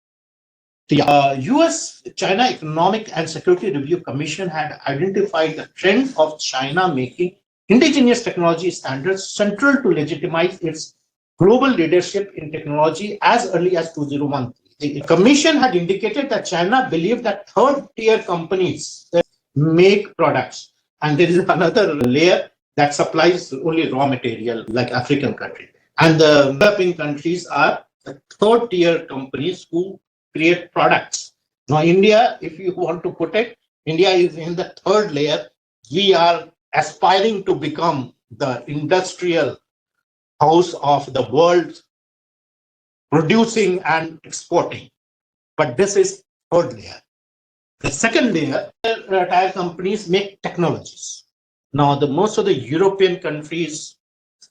The US-China Economic and Security Review Commission had identified the trend of China making indigenous technology standards central to legitimize its global leadership in technology as early as 2013. The Commission had indicated that China believed that third-tier companies make products, and there is another layer that supplies only raw material, like African countries. And the developing countries are the third-tier companies who create products. Now, India, if you want to put it, India is in the third layer. We are aspiring to become the industrial house of the world, producing and exporting. But this is third layer. The second layer, tire companies make technologies. Now, most of the European countries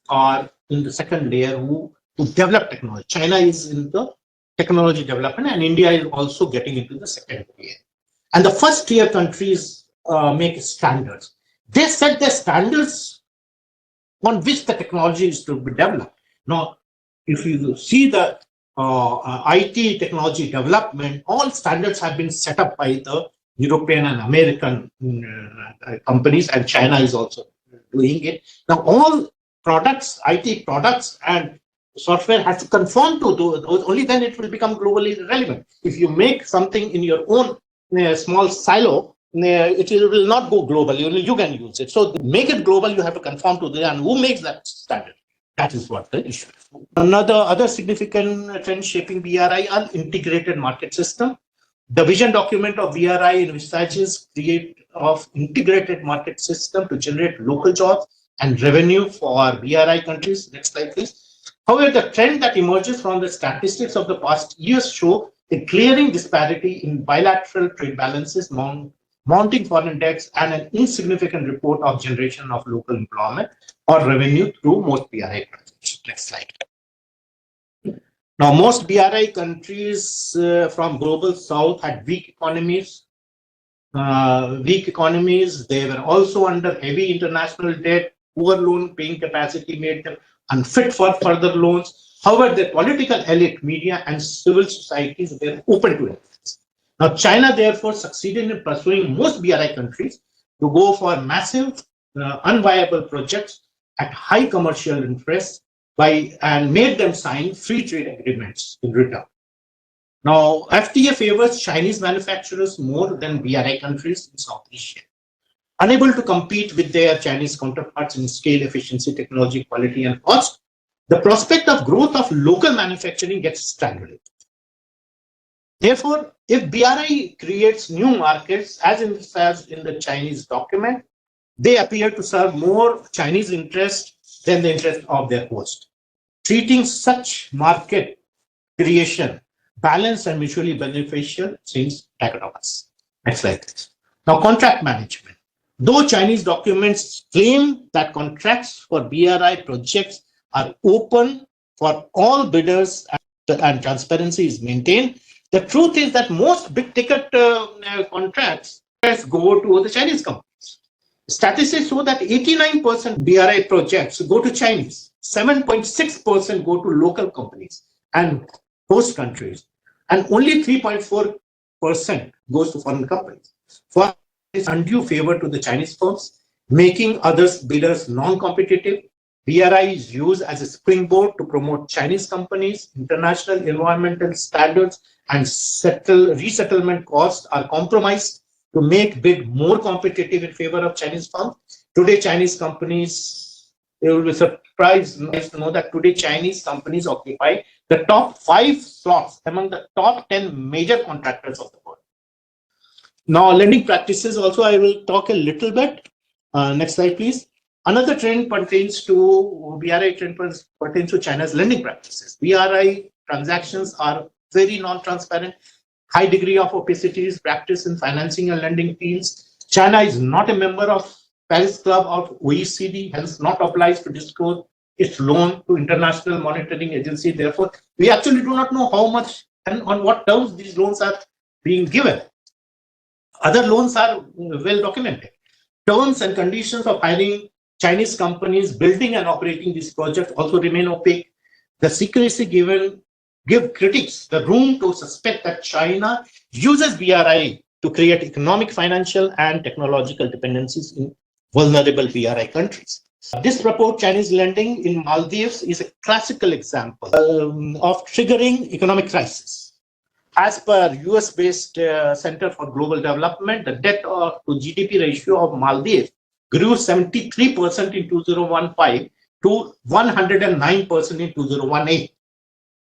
are in the second layer who develop technology. China is in the technology development, and India is also getting into the second tier. And the first tier countries make standards. They set the standards on which the technology is to be developed. Now, if you see the IT technology development, all standards have been set up by the European and American companies, and China is also doing it. Now, all products, IT products and software has to conform to those, only then it will become globally relevant. If you make something in your own small silo, it will not go globally, only you can use it. So to make it global, you have to conform to the, and who makes that standard? That is what the issue is. Other significant trend shaping BRI are integrated market system. The vision document of BRI envisages create of integrated market system to generate local jobs and revenue for BRI countries. Next slide, please. However, the trend that emerges from the statistics of the past years show a glaring disparity in bilateral trade balances, mounting foreign debts, and an insignificant report of generation of local employment or revenue through most BRI projects. Next slide. Now, most BRI countries from global south had weak economies. They were also under heavy international debt. Poor loan paying capacity made them unfit for further loans. However, the political elite, media, and civil societies were open to it. Now, China therefore succeeded in pursuing most BRI countries to go for massive, unviable projects at high commercial interest and made them sign free trade agreements in return. Now, FTA favors Chinese manufacturers more than BRI countries in South Asia. Unable to compete with their Chinese counterparts in scale, efficiency, technology, quality, and cost, the prospect of growth of local manufacturing gets strangulated. Therefore, if BRI creates new markets, as in the Chinese document, they appear to serve more Chinese interest than the interest of their host. Treating such market creation balanced and mutually beneficial seems dichotomous. Next slide. Now, contract management. Though Chinese documents claim that contracts for BRI projects are open for all bidders and transparency is maintained, the truth is that most big ticket contracts go to the Chinese companies. Statistics show that 89% BRI projects go to Chinese, 7.6% go to local companies and host countries, and only 3.4% goes to foreign companies. For this undue favor to the Chinese firms, making others bidders non-competitive. BRI is used as a springboard to promote Chinese companies. International environmental standards and resettlement costs are compromised to make bid more competitive in favor of Chinese firms. Today, Chinese companies, they will be surprised to know that today Chinese companies occupy the top 5 slots among the top 10 major contractors of the world. Now, lending practices also I will talk a little bit. Next slide, please. Another trend pertains to BRI trend pertains to China's lending practices. BRI transactions are very non-transparent. High degree of opacity is practiced in financing and lending fields. China is not a member of Paris Club or OECD, hence not obliged to disclose its loan to International Monetary Agency. Therefore, we actually do not know how much and on what terms these loans are being given. Other loans are well documented. Terms and conditions of hiring Chinese companies building and operating these projects also remain opaque. The secrecy give critics the room to suspect that China uses BRI to create economic, financial, and technological dependencies in vulnerable BRI countries. This report, Chinese lending in Maldives, is a classical example of triggering economic crisis. As per US-based Center for Global Development, the debt to GDP ratio of Maldives grew 73% in 2015 to 109% in 2018,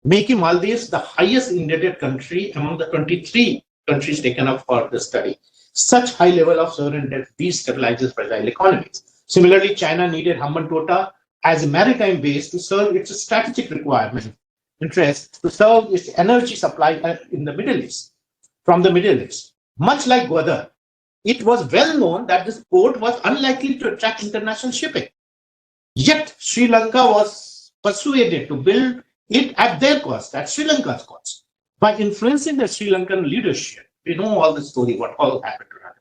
making Maldives the highest indebted country among the 23 countries taken up for the study. Such high level of sovereign debt destabilizes fragile economies. Similarly, China needed Hambantota as a maritime base to serve its strategic requirement interest to serve its energy supply in the Middle East, from the Middle East. Much like Gwadar, it was well known that this port was unlikely to attract international shipping. Yet Sri Lanka was persuaded to build it at their cost, at Sri Lanka's cost. By influencing the Sri Lankan leadership, we know all the story, what all happened to that.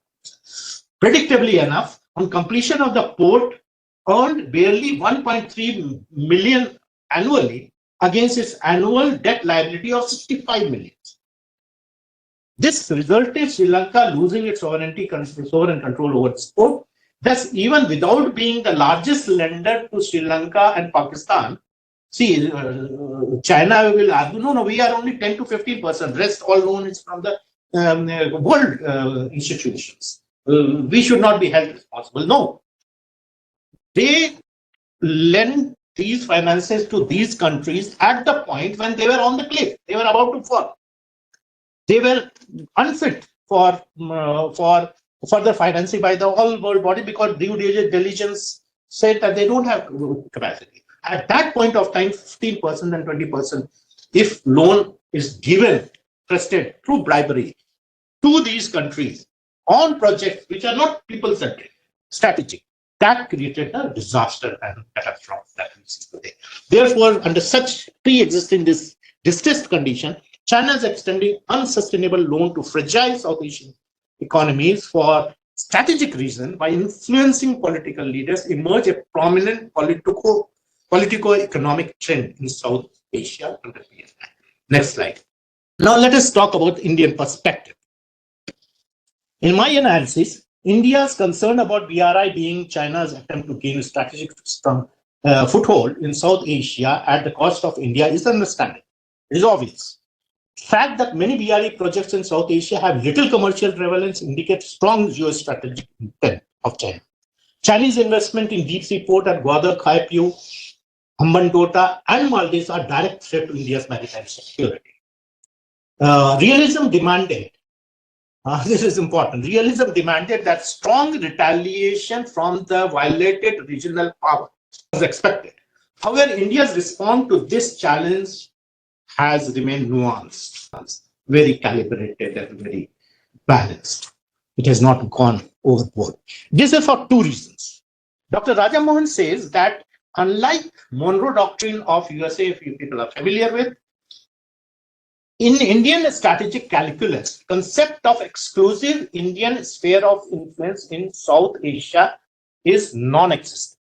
Predictably enough, on completion of the port, earned barely 1.3 million annually against its annual debt liability of 65 million. This resulted in Sri Lanka losing its sovereign control over its port. Thus, even without being the largest lender to Sri Lanka and Pakistan, see, China will argue, no, we are only 10 to 15%. Rest all loan is from the world institutions. We should not be held responsible. No. They lend these finances to these countries at the point when they were on the cliff. They were about to fall. They were unfit for further financing by the whole world body because due diligence said that they don't have capacity. At that point of time, 15% and 20%, if loan is given, trusted through bribery to these countries on projects which are not people-centric, strategic, that created a disaster and catastrophe that we see today. Therefore, under such pre-existing distressed condition, China is extending unsustainable loan to fragile South Asian economies for strategic reason by influencing political leaders emerge a prominent politico-economic trend in South Asia under BRI. Next slide. Now let us talk about Indian perspective. In my analysis, India's concern about BRI being China's attempt to gain a strategic foothold in South Asia at the cost of India is understandable. It is obvious. The fact that many BRI projects in South Asia have little commercial relevance indicates strong geostrategic intent of China. Chinese investment in deep sea port at Gwadar, Kaipiu, Hambantota, and Maldives are direct threat to India's maritime security. Realism demanded, this is important, realism demanded that strong retaliation from the violated regional power was expected. However, India's response to this challenge has remained nuanced, very calibrated and very balanced. It has not gone overboard. This is for two reasons. Dr. Raja Mohan says that unlike Monroe Doctrine of USA, if you people are familiar with, in Indian strategic calculus, concept of exclusive Indian sphere of influence in South Asia is non-existent.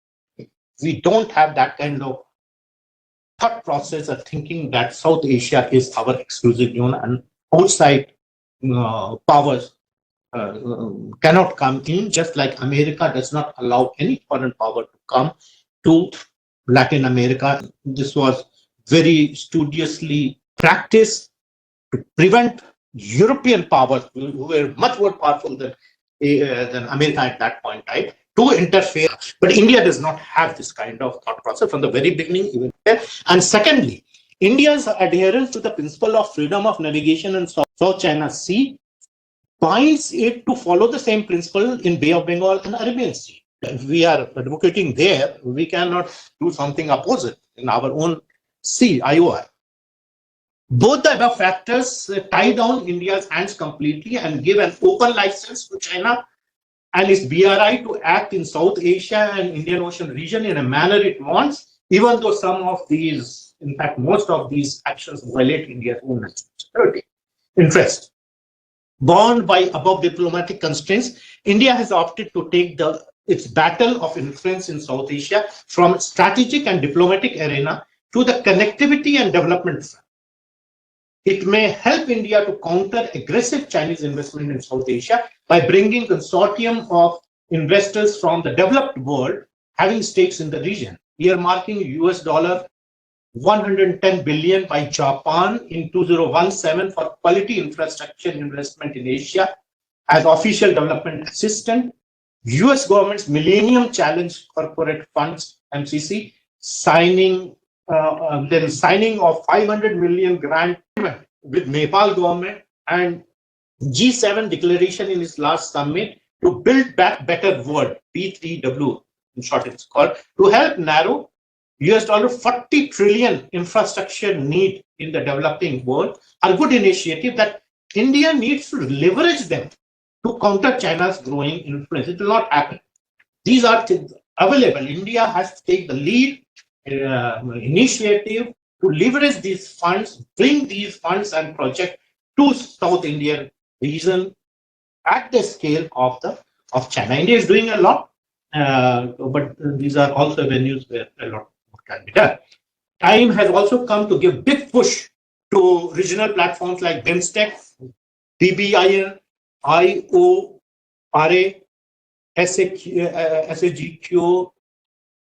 We don't have that kind of thought process of thinking that South Asia is our exclusive zone and outside powers cannot come in, just like America does not allow any foreign power to come to Latin America. This was very studiously practiced to prevent European powers, who were much more powerful than America at that point, right, to interfere. But India does not have this kind of thought process from the very beginning, even there. And secondly, India's adherence to the principle of freedom of navigation in South China Sea binds it to follow the same principle in Bay of Bengal and Arabian Sea. If we are advocating there, we cannot do something opposite in our own sea, IOI. Both the above factors tie down India's hands completely and give an open license to China and its BRI to act in South Asia and Indian Ocean region in a manner it wants, even though some of these, in fact, most of these actions violate India's own national security interest. Bound by above diplomatic constraints, India has opted to take its battle of influence in South Asia from strategic and diplomatic arena to the connectivity and development front. It may help India to counter aggressive Chinese investment in South Asia by bringing consortium of investors from the developed world having stakes in the region, earmarking US dollar 110 billion by Japan in 2017 for quality infrastructure investment in Asia as official development assistant. US government's Millennium Challenge Corporate Funds (MCC) signing of 500 million grant with Nepal government, and G7 declaration in its last summit to build back better world (B3W) in short it's called, to help narrow US dollar 40 trillion infrastructure need in the developing world are good initiative that India needs to leverage them to counter China's growing influence. It will not happen. These are available. India has to take the lead initiative to leverage these funds, bring these funds and projects to South Indian region at the scale of China. India is doing a lot, but these are also venues where a lot can be done. Time has also come to give big push to regional platforms like BIMSTEC, BBIN, IORA, SAGQ,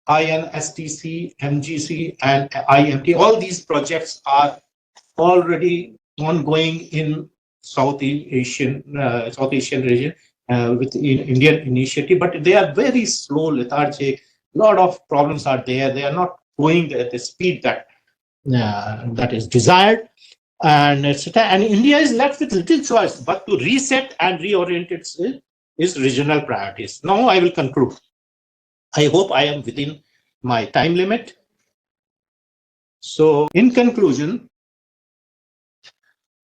INSTC, MGC, and IMT. All these projects are already ongoing in South Asian region with Indian initiative, but they are very slow, lethargic. A lot of problems are there. They are not going at the speed that is desired, and etc. And India is left with little choice but to reset and reorient its regional priorities. Now I will conclude. I hope I am within my time limit. So, in conclusion,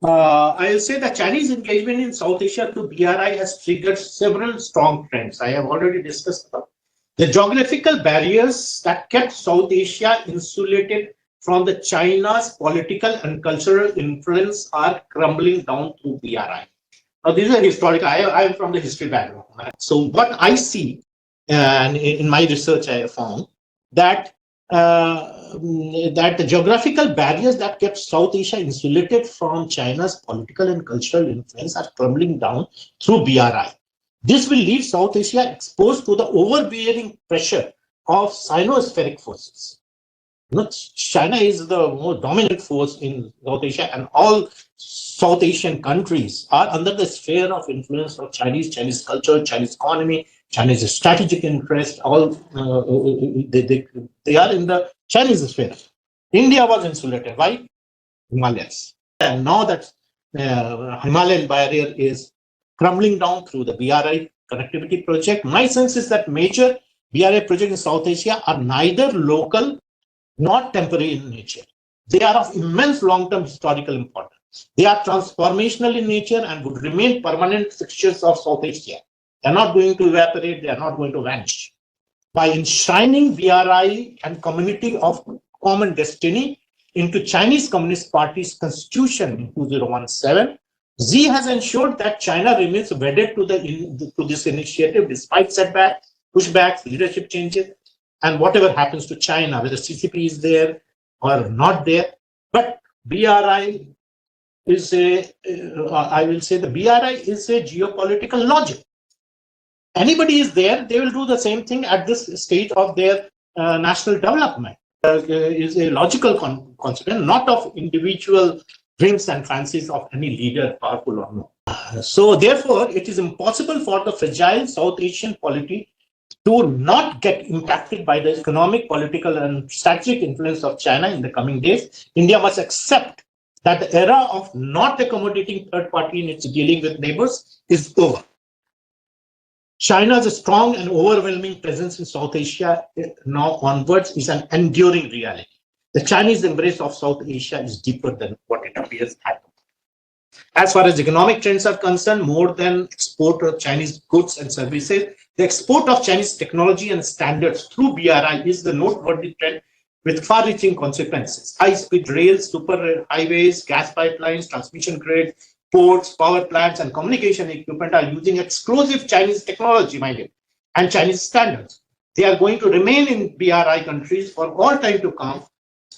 I will say that Chinese engagement in South Asia through BRI has triggered several strong trends. I have already discussed about the geographical barriers that kept South Asia insulated from the China's political and cultural influence are crumbling down through BRI. Now, this is a historical. I am from the history background. So, what I see, and in my research, I have found that that the geographical barriers that kept South Asia insulated from China's political and cultural influence are crumbling down through BRI. This will leave South Asia exposed to the overbearing pressure of Sino-spheric forces. China is the more dominant force in South Asia, and all South Asian countries are under the sphere of influence of Chinese culture, Chinese economy, Chinese strategic interest. All they are in the Chinese sphere. India was insulated. Why? Himalayas. And now that Himalayan barrier is crumbling down through the BRI connectivity project, my sense is that major BRI projects in South Asia are neither local nor temporary in nature. They are of immense long-term historical importance. They are transformational in nature and would remain permanent fixtures of South Asia. They are not going to evaporate. They are not going to vanish. By enshrining BRI and Community of Common Destiny into Chinese Communist Party's constitution in 2017, Xi has ensured that China remains wedded to this initiative despite setbacks, pushbacks, leadership changes, and whatever happens to China, whether CCP is there or not there. But BRI is I will say the BRI is a geopolitical logic. Anybody is there, they will do the same thing at this stage of their national development. Is a logical consequence, not of individual whims and fancies of any leader, powerful or not. So therefore, it is impossible for the fragile South Asian polity to not get impacted by the economic, political, and strategic influence of China in the coming days. India must accept that the era of not accommodating third party in its dealing with neighbors is over. China's strong and overwhelming presence in South Asia now onwards is an enduring reality. The Chinese embrace of South Asia is deeper than what it appears at. As far as economic trends are concerned, more than export of Chinese goods and services, the export of Chinese technology and standards through BRI is the noteworthy trend with far-reaching consequences. High-speed rails, super highways, gas pipelines, transmission grids, ports, power plants, and communication equipment are using exclusive Chinese technology, mind you, and Chinese standards. They are going to remain in BRI countries for all time to come,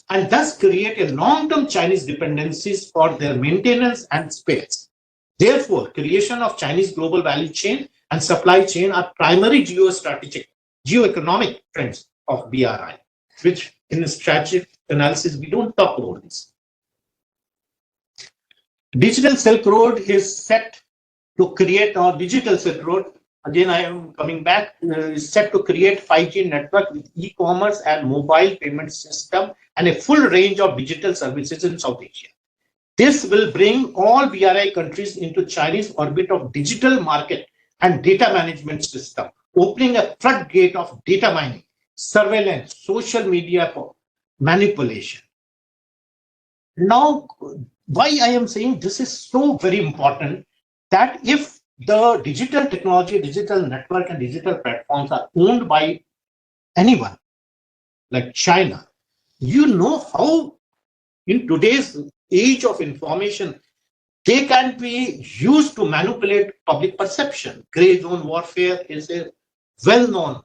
and thus create a long-term Chinese dependencies for their maintenance and spares. Therefore, creation of Chinese global value chain and supply chain are primary geostrategic, geoeconomic trends of BRI, which in a strategic analysis, we don't talk about this. Digital Silk Road is set to create, or Digital Silk Road, again I am coming back, is set to create 5G network with e-commerce and mobile payment system and a full range of digital services in South Asia. This will bring all BRI countries into Chinese orbit of digital market and data management system, opening a floodgate of data mining, surveillance, social media for manipulation. Now, why I am saying this is so very important, that if the digital technology, digital network, and digital platforms are owned by anyone like China, you know how in today's age of information, they can be used to manipulate public perception. Gray zone warfare is a well-known.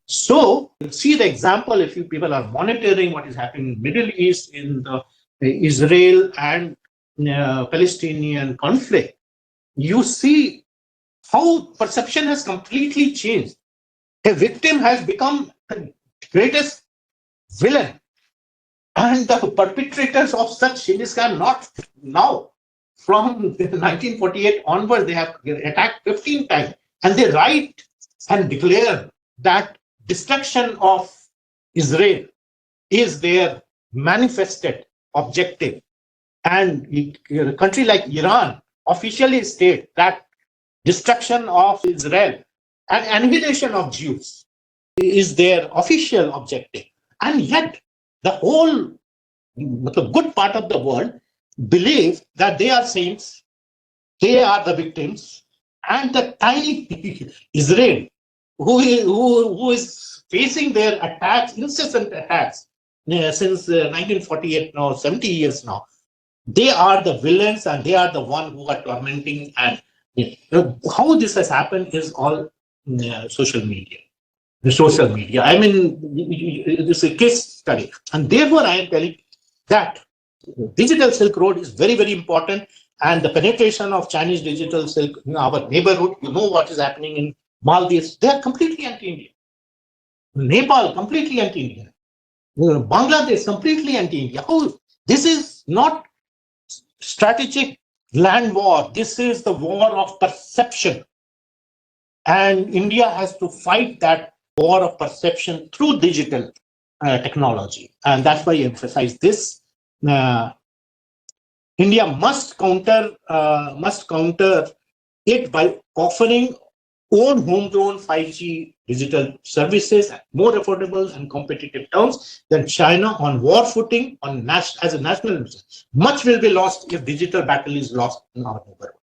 So, see the example, if you people are monitoring what is happening in the Middle East, in the Israel and Palestinian conflict, you see how perception has completely changed. A victim has become the greatest villain, and the perpetrators of such things are not now. From 1948 onwards, they have attacked 15 times, and they write and declare that destruction of Israel is their manifested objective. And a country like Iran officially states that destruction of Israel and annihilation of Jews is their official objective. And yet, the whole, the good part of the world believe that they are saints, they are the victims, and the tiny Israel, who is facing their attacks, incessant attacks, since 1948 now, 70 years now, they are the villains and they are the one who are tormenting. And how this has happened is all social media. The social media. I mean, this is a case study. And therefore, I am telling that Digital Silk Road is very, very important. And the penetration of Chinese digital silk in our neighborhood, you know what is happening in Maldives, they are completely anti-Indian. Nepal, completely anti-Indian. Bangladesh, completely anti-India. Oh, this is not strategic land war. This is the war of perception. And India has to fight that war of perception through digital technology. And that's why I emphasize this. India must counter it by offering own homegrown 5G digital services at more affordable and competitive terms than China on war footing as a national business. Much will be lost if digital battle is lost in our neighborhood.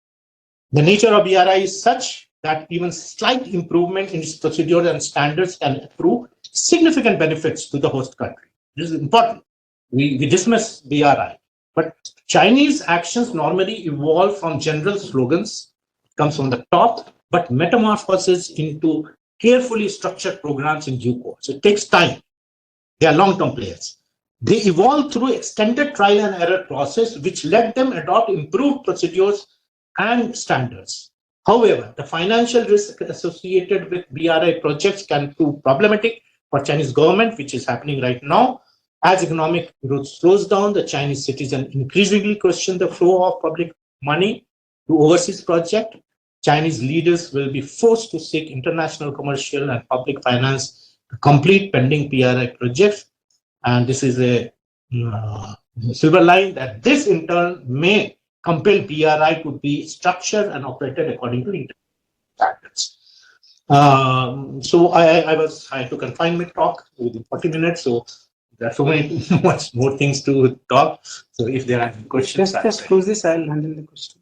The nature of BRI is such that even slight improvement in its procedures and standards can accrue significant benefits to the host country. This is important. We dismiss BRI, but Chinese actions normally evolve from general slogans, comes from the top, but metamorphoses into carefully structured programs in due course. It takes time. They are long-term players. They evolved through extended trial and error process, which led them adopt improved procedures and standards. However, the financial risk associated with BRI projects can prove problematic for Chinese government, which is happening right now. As economic growth slows down, the Chinese citizen increasingly question the flow of public money to overseas projects. Chinese leaders will be forced to seek international commercial and public finance to complete pending BRI projects. And this is a silver line that this in turn may compel BRI to be structured and operated according to international standards. So I had to confine my talk within 40 minutes. So there are so many much more things to talk. So if there are questions, just close this. I'll handle the question.